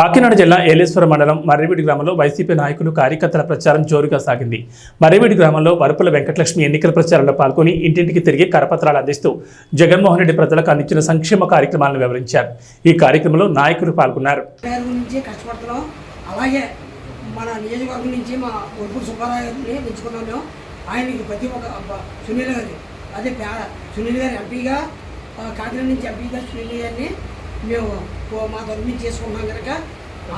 కాకినాడ జిల్లా ఏలేశ్వరం మండలం మర్రివీడి గ్రామంలో వైసీపీ నాయకులు కార్యకర్తల ప్రచారం జోరుగా సాగింది. మర్రివీడి గ్రామంలో వరపుల వెంకటలక్ష్మి ఎన్నికల ప్రచారంలో పాల్గొని ఇంటింటికి తిరిగి కరపత్రాలు అందిస్తూ జగన్మోహన్ రెడ్డి ప్రజలకు అందించిన సంక్షేమ కార్యక్రమాలను వివరించారు. ఈ కార్యక్రమంలో నాయకులు పాల్గొన్నారు. మన నియోజకవర్గం నుంచి మా వరపుల సుబ్బారావు గారిని ఎంచుకున్నాను. ఆయనకి ప్రతి ఒక్క సునీల్ గారి అదే సునీల్ గారి ఎంపీగా కాకినాడ నుంచి ఎంపీగా సునీల్ గారిని మేము మా తరఫు చేసుకున్నాం కనుక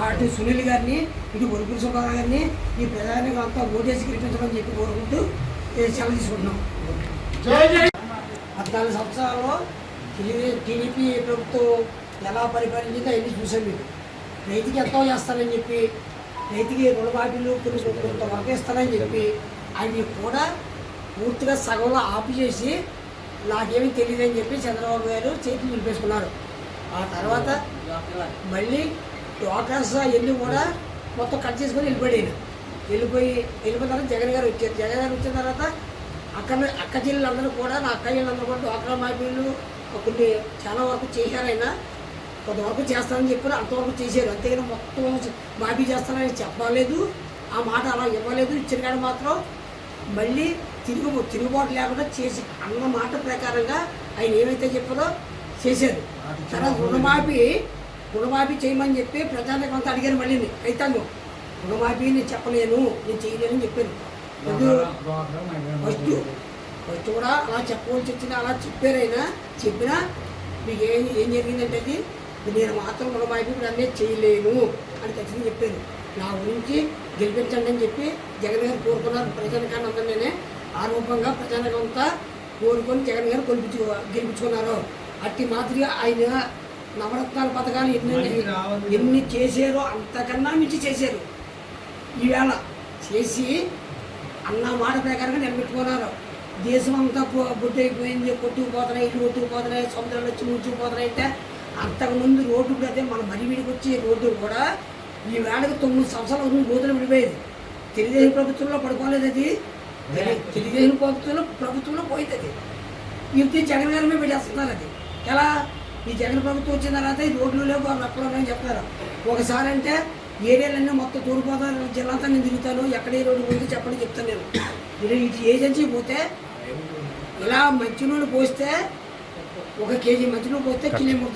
అటు సునీల్ గారిని ఇటు వరపుల సుబ్బారావు గారిని ఈ ప్రధానంగా అంతా ఓటేసి గెలిపించమని చెప్పి కోరుకుంటూ సెలవు తీసుకుంటున్నాం. 14 సంవత్సరాల్లో టీడీపీ ప్రభుత్వం ఎలా పరిపాలించిందో అవన్నీ చూసాం. మీరు రైతుకి ఎంతో చేస్తానని చెప్పి రైతుకి రుణమాఫీలు కొంత వరకు ఇస్తానని చెప్పి అవి కూడా పూర్తిగా సగంలో ఆపు చేసి నాకేమీ తెలియదని చెప్పి చంద్రబాబు గారు చేతులు నిలిపేసుకున్నారు. ఆ తర్వాత మళ్ళీ డ్వాక్రాస్ అవన్నీ కూడా మొత్తం కట్ చేసుకొని వెళ్ళిపోయిన తర్వాత జగన్ గారు వచ్చారు. జగన్ గారు వచ్చిన తర్వాత అక్క చెల్లెలందరూ కూడా నా అక్క చెల్లెలందరూ కూడా డ్వాక్రా మాఫీలు కొన్ని చాలా వరకు చేశారైనా కొంతవరకు చేస్తానని చెప్పారు. అంతవరకు చేశారు. అంతేగాని మొత్తం మాఫీ చేస్తానని చెప్పలేదు. ఆ మాట అలా ఇవ్వలేదు. ఇచ్చిన కాడ మాత్రం మళ్ళీ తిరుగుబాటు లేకుండా చేసి అన్న మాట ప్రకారంగా ఆయన ఏమైతే చెప్పారో చేశారు. తర్వాత రుణమాఫీ చేయమని చెప్పి ప్రజానికి అంతా అడిగారు. మళ్ళీ రైతాంగం రుణమాఫీ నేను చెప్పలేను, నేను చేయలేనని చెప్పాను. ఫస్ట్ కూడా అలా చెప్పవలసి వచ్చినా అలా చెప్పారైనా చెప్పినా మీకు ఏం జరిగిందంటే అది నేను మాత్రం రుణమాఫీ ఇప్పుడు అన్నీ చేయలేను అని ఖచ్చితంగా చెప్పాను. నా గురించి గెలిపించండి అని చెప్పి జగన్ గారు కోరుకున్నారు. ప్రజానికాన్ని అందరినీ ఆ రూపంగా ప్రజానికం అంతా కోరుకొని జగన్ గారు గెలిపించుకున్నారు. అట్టి మాదిరిగా ఆయన నవరత్నాల పథకాలు ఎన్ని చేశారో అంతకన్నా మించి చేశారు. ఈవేళ చేసి అన్న మాట ప్రకారంగా నిలబెట్టుకున్నారు. దేశం అంతా బొట్టయిపోయింది, కొట్టుకుపోతున్నాయి, ఇల్లు కొట్టుకుపోతున్నాయి, సముద్రాలు వచ్చి ముడుచుకుపోతున్నాయి. అంటే అంతకుముందు రోడ్డు అయితే మన మరివిడికి వచ్చే రోడ్డు కూడా ఈ వేళకి 9 సంవత్సరాల రోజులు విడిపోయేది. తెలుగుదేశం ప్రభుత్వంలో పడుకోలేదు. అది తెలుగుదేశం ప్రభుత్వంలో పోయింది. అది ఇది జగన్ గారి మీద పెట్టేస్తున్నారు. అది ఎలా ఈ జగన్ ప్రభుత్వం వచ్చిన తర్వాత ఈ రోడ్లు లేవు, అక్కడ ఉన్నాయని చెప్తారు. ఒకసారి అంటే ఏరియాలన్నీ మొత్తం తూర్పుగోదావరి జిల్లా అంతా నేను తిరుగుతాను. ఎక్కడ ఏ రోడ్డు పోతే చెప్పండి చెప్తాను. నేను ఇటు ఏజెన్సీ పోతే ఇలా మంచినూనె పోస్తే 1 కేజీ మంచినూనె పోస్తే కిలో